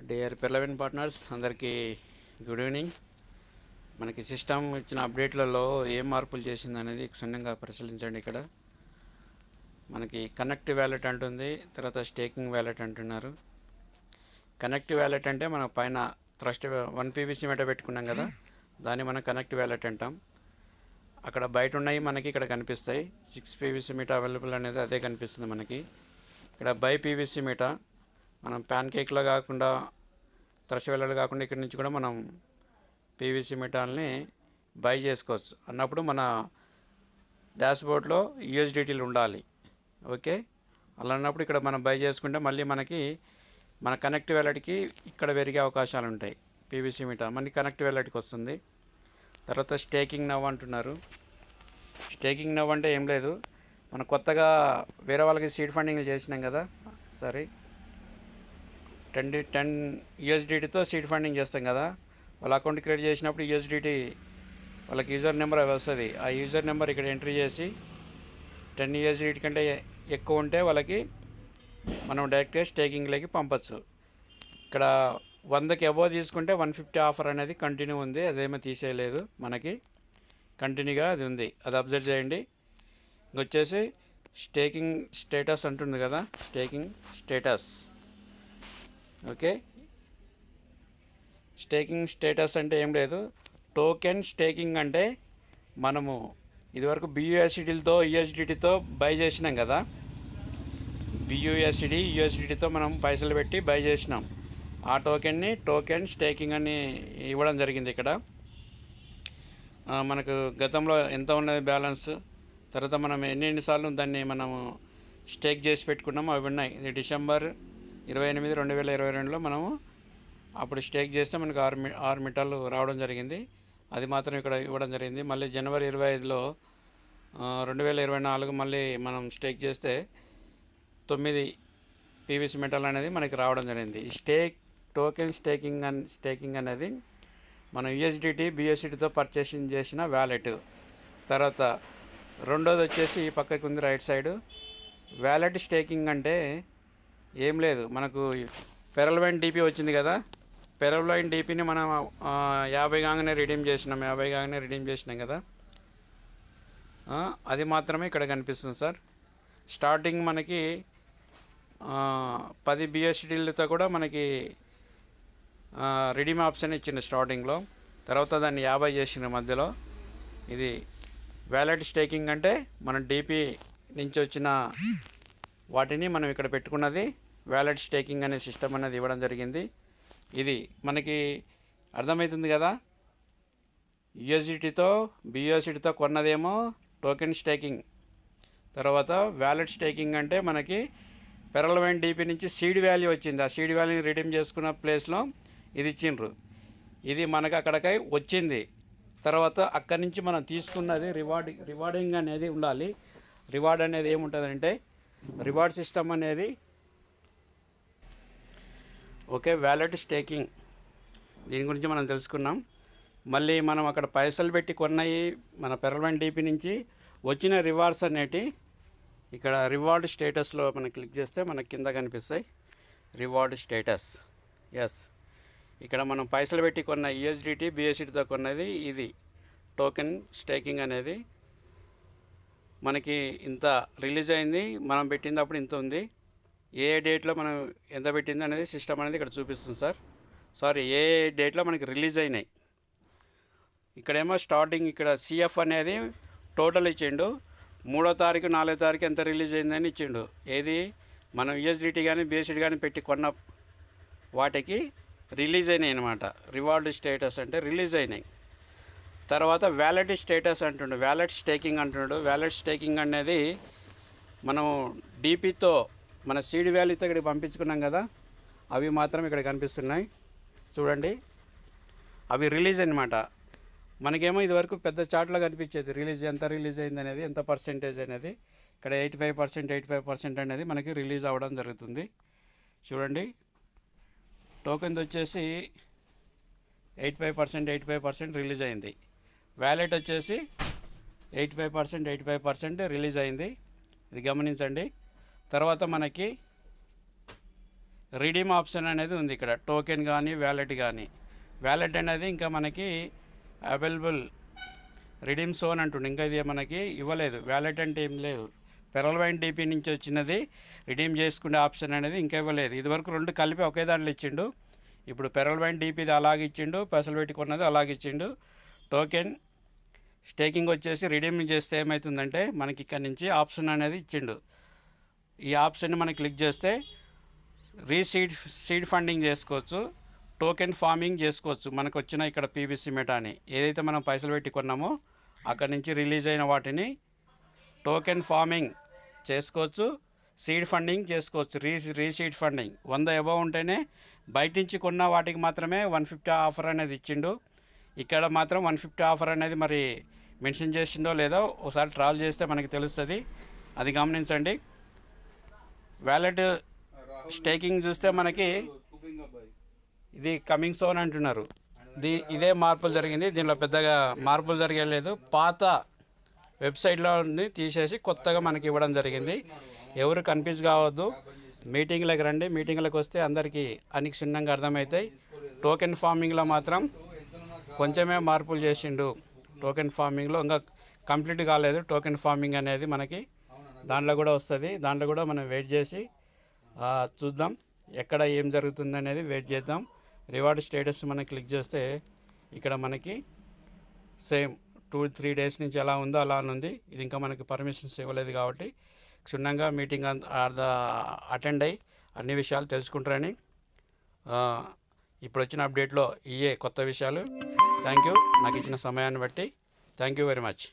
Dear పిల్లవిన్ partners అందరికీ good evening. మనకి system ఇచ్చిన అప్డేట్లలో ఏం మార్పులు చేసింది అనేది క్షుణ్ణంగా పరిశీలించండి. ఇక్కడ మనకి కనెక్ట్ వ్యాలెట్ అంటుంది, తర్వాత స్టేకింగ్ వ్యాలెట్ అంటున్నారు. కనెక్ట్ వ్యాలెట్ అంటే మన పైన ట్రస్ట్ 1 పీవీసీ మెట పెట్టుకున్నాం కదా, దాన్ని మనం కనెక్ట్ వ్యాలెట్ అంటాం. అక్కడ బయట ఉన్నాయి మనకి ఇక్కడ కనిపిస్తాయి. 6 పీవీసీ మీట అవైలబుల్ అనేది అదే కనిపిస్తుంది మనకి. ఇక్కడ బై పీవీసీ మీట మనం ప్యాన్ కేక్లో కాకుండా త్రష వెళ్ళలు కాకుండా ఇక్కడి నుంచి కూడా మనం పీవీసీ మీటాల్ని బై చేసుకోవచ్చు అన్నప్పుడు మన డాష్బోర్డ్లో యూఎస్డిటీలు ఉండాలి. ఓకే, అలా అన్నప్పుడు ఇక్కడ మనం బై చేసుకుంటే మళ్ళీ మనకి మన కనెక్ట్ వ్యాలెట్కి ఇక్కడ పెరిగే అవకాశాలు ఉంటాయి. పీవీసీ మీటా మనకి కనెక్ట్ వ్యాలెట్కి వస్తుంది. తర్వాత స్టేకింగ్ నవ్ అంటున్నారు. స్టేకింగ్ నవ్ అంటే ఏం లేదు, మనం కొత్తగా వేరే వాళ్ళకి సీడ్ ఫండింగ్లు చేసినాం కదా, సరే 10 యూఎస్డిటీతో సీడ్ ఫండింగ్ చేస్తాం కదా, వాళ్ళ అకౌంట్ క్రియేట్ చేసినప్పుడు యూఎస్డిటీ వాళ్ళకి యూజర్ నెంబర్ వస్తుంది. ఆ యూజర్ నెంబర్ ఇక్కడ ఎంట్రీ చేసి 10 యూఎస్డిటీ కంటే ఎక్కువ ఉంటే వాళ్ళకి మనం డైరెక్ట్గా స్టేకింగ్లోకి పంపచ్చు. ఇక్కడ 100కి అబోవ్ తీసుకుంటే 150 ఆఫర్ అనేది కంటిన్యూ ఉంది, అదేమీ తీసేయలేదు, మనకి కంటిన్యూగా అది ఉంది, అది అబ్జర్వ్ చేయండి. ఇంకొచ్చేసి స్టేకింగ్ స్టేటస్ అంటుంది కదా, staking status. Okay, staking status అంటే ఏం లేదు, టోకెన్ స్టేకింగ్ అంటే మనము ఇదివరకు బియూఎస్డిలతో యూఎస్డిటీతో బై చేసినాం కదా, బియూఎస్డి యూఎస్డిటీతో మనం పైసలు పెట్టి బై చేసినాం. ఆ టోకెన్ని టోకెన్ స్టేకింగ్ అని ఇవ్వడం జరిగింది. ఇక్కడ మనకు గతంలో ఎంత ఉన్నది బ్యాలెన్స్, తర్వాత మనం ఎన్నిసార్లు దాన్ని మనము స్టేక్ చేసి పెట్టుకున్నాము అవి ఉన్నాయి. ఇది డిసెంబర్ 28, 2022లో మనము అప్పుడు స్టేక్ చేస్తే మనకు 6 మిటాలు రావడం జరిగింది. అది మాత్రం ఇక్కడ ఇవ్వడం జరిగింది. మళ్ళీ జనవరి 25లో 2024 మళ్ళీ మనం స్టేక్ చేస్తే 9 పీవీసీ మెటల్ అనేది మనకి రావడం జరిగింది. ఈ టోకెన్ స్టేకింగ్ అనేది మనం యూఎస్డిటీ బిఎస్డిటీతో పర్చేసింగ్ చేసిన వ్యాలెట్. తర్వాత రెండోది వచ్చేసి ఈ పక్కకి ఉంది రైట్ సైడ్. వ్యాలెట్ స్టేకింగ్ అంటే ఏం లేదు, మనకు పెరల్వైన్ డీపీ వచ్చింది కదా, పెరల్వైన్ డీపీని మనం 50 కాగానే రిడీమ్ చేసినాం కదా, అది మాత్రమే ఇక్కడ కనిపిస్తుంది సార్. స్టార్టింగ్ మనకి 10 బిఎస్డిలతో కూడా మనకి రిడీమ్ ఆప్షన్ ఇచ్చింది స్టార్టింగ్లో, తర్వాత దాన్ని 50 చేసిన మధ్యలో. ఇది వ్యాలెట్ స్టేకింగ్ అంటే మన డీపీ నుంచి వచ్చిన వాటిని మనం ఇక్కడ పెట్టుకున్నది వ్యాలెట్ స్టేకింగ్ అనే సిస్టమ్ అనేది ఇవ్వడం జరిగింది. ఇది మనకి అర్థమవుతుంది కదా. యూఎస్డిటీతో బియూఎస్డిటీతో కొన్నదేమో టోకెన్ స్టేకింగ్, తర్వాత వ్యాలెట్ స్టేకింగ్ అంటే మనకి పెరల్వైన్ డీపీ నుంచి సీడ్ వాల్యూ వచ్చింది, ఆ సీడ్ వాల్యూని రిడీమ్ చేసుకున్న ప్లేస్లో ఇది ఇచ్చిండ్రు. ఇది మనకు అక్కడికై వచ్చింది, తర్వాత అక్కడి నుంచి మనం తీసుకున్నది రివార్డింగ్ అనేది ఉండాలి. రివార్డ్ అనేది ఏముంటుందంటే రివార్డ్ సిస్టమ్ అనేది ఓకే. వ్యాలెట్ స్టేకింగ్ దీని గురించి మనం తెలుసుకున్నాం. మళ్ళీ మనం అక్కడ పైసలు పెట్టి కొన్నాయి మన పెరల్వైన్ డీపీ నుంచి వచ్చిన రివార్డ్స్ అనేటి ఇక్కడ రివార్డ్ స్టేటస్లో మనం క్లిక్ చేస్తే మనకి కింద కనిపిస్తాయి రివార్డ్ స్టేటస్. ఎస్, ఇక్కడ మనం పైసలు పెట్టి కొన్న యూఎస్డిటీ బిఎస్డిటీతో కొన్నది ఇది టోకెన్ స్టేకింగ్ అనేది మనకి ఇంత రిలీజ్ అయింది, మనం పెట్టింది అప్పుడు ఇంత ఉంది, ఏ డేట్లో మనం ఎంత పెట్టింది అనేది సిస్టమ్ అనేది ఇక్కడ చూపిస్తుంది సార్. ఏ డేట్లో మనకి రిలీజ్ అయినాయి. ఇక్కడేమో స్టార్టింగ్ ఇక్కడ సిఎఫ్ అనేది టోటల్ ఇచ్చిండు, 3వ తారీఖు 4వ తారీఖు ఎంత రిలీజ్ అయిందని ఇచ్చిండు. ఏది మనం యూఎస్డిటీ కానీ బిఎస్డిటీ కానీ పెట్టి కొన్న వాటికి రిలీజ్ అయినాయి అనమాట. రివార్డ్ స్టేటస్ అంటే రిలీజ్ అయినాయి. తర్వాత వ్యాలెట్ స్టేటస్ అంటుండు, వ్యాలెట్ స్టేకింగ్ అంటుండు. వ్యాలెట్ స్టేకింగ్ అనేది మనం డీపీతో మన సీడ్ వాల్యూతో ఇక్కడికి పంపించుకున్నాం కదా, అవి మాత్రం ఇక్కడ కనిపిస్తున్నాయి చూడండి, అవి రిలీజ్ అనమాట. మనకేమో ఇదివరకు పెద్ద చార్ట్లో కనిపించేది ఎంత రిలీజ్ అయింది అనేది, ఎంత పర్సెంటేజ్ అనేది. ఇక్కడ 85% అనేది మనకి రిలీజ్ అవ్వడం జరుగుతుంది. చూడండి, టోకెన్ వచ్చేసి 85% రిలీజ్ అయింది. వ్యాలెట్ వచ్చేసి 85% రిలీజ్ అయింది, ఇది గమనించండి. తర్వాత మనకి రిడీమ్ ఆప్షన్ అనేది ఉంది ఇక్కడ, టోకెన్ కానీ వ్యాలెట్ కానీ. వ్యాలెట్ అనేది ఇంకా మనకి అవైలబుల్, రిడీమ్ సోన్ అంటుండే, ఇంకా ఇది మనకి ఇవ్వలేదు. వ్యాలెట్ అంటే ఏం లేదు, పెరల్ వైన్ డీపీ నుంచి వచ్చినది రిడీమ్ చేసుకునే ఆప్షన్ అనేది ఇంకా ఇవ్వలేదు. ఇదివరకు రెండు కలిపి ఒకే దాంట్లో ఇచ్చిండు. ఇప్పుడు పెరల్ వైన్ డీపీది అలాగే ఇచ్చిండు, పైసలు పెట్టుకున్నది అలాగే ఇచ్చిండు. టోకెన్ స్టేకింగ్ వచ్చేసి రిడీమ్ చేస్తే ఏమవుతుందంటే మనకి ఇక్కడ నుంచి ఆప్షన్ అనేది ఇచ్చిండు. ఈ ఆప్షన్ని మనం క్లిక్ చేస్తే సీడ్ ఫండింగ్ చేసుకోవచ్చు, టోకెన్ ఫార్మింగ్ చేసుకోవచ్చు. మనకు వచ్చిన ఇక్కడ పీబీసీ మెటా అని ఏదైతే మనం పైసలు పెట్టి కొన్నామో అక్కడి నుంచి రిలీజ్ అయిన వాటిని టోకెన్ ఫార్మింగ్ చేసుకోవచ్చు, సీడ్ ఫండింగ్ చేసుకోవచ్చు. రీసీడ్ ఫండింగ్ 100 అబవ్ ఉంటేనే, బయట నుంచి కొన్న వాటికి మాత్రమే 150 ఆఫర్ అనేది ఇచ్చిండు. ఇక్కడ మాత్రం 150 ఆఫర్ అనేది మరి మెన్షన్ చేసిండో లేదో ఒకసారి ట్రావెల్ చేస్తే మనకి తెలుస్తుంది, అది గమనించండి. వ్యాలెట్ స్టేకింగ్ చూస్తే మనకి ఇది కమింగ్ సోన్ అంటున్నారు. ఇదే మార్పులు జరిగింది, దీనిలో పెద్దగా మార్పులు జరిగలేదు. పాత వెబ్సైట్లో తీసేసి కొత్తగా మనకి ఇవ్వడం జరిగింది. ఎవరు కన్ఫ్యూజ్ కావద్దు, మీటింగ్లకు రండి. మీటింగ్లకు వస్తే అందరికీ అన్ని క్షుణ్ణంగా అర్థమవుతాయి. టోకెన్ ఫార్మింగ్లో మాత్రం కొంచెమే మార్పులు చేసిండు. టోకెన్ ఫార్మింగ్లో ఇంకా కంప్లీట్ కాలేదు. టోకెన్ ఫార్మింగ్ అనేది మనకి దాంట్లో కూడా వస్తుంది. దాంట్లో కూడా మనం వెయిట్ చేసి చూద్దాం ఎక్కడ ఏం జరుగుతుంది అనేది వెయిట్ చేద్దాం. రివార్డ్ స్టేటస్ మనం క్లిక్ చేస్తే ఇక్కడ మనకి సేమ్ 2-3 డేస్ నుంచి ఎలా ఉందో అలా ఉంది. ఇది ఇంకా మనకి పర్మిషన్స్ ఇవ్వలేదు కాబట్టి క్షుణ్ణంగా మీటింగ్ అటెండ్ అయ్యి అన్ని విషయాలు తెలుసుకుంటారని ఇప్పుడు వచ్చిన అప్డేట్లో ఇవే కొత్త విషయాలు. థ్యాంక్ యూ నాకు ఇచ్చిన సమయాన్ని బట్టి. Thank you very much.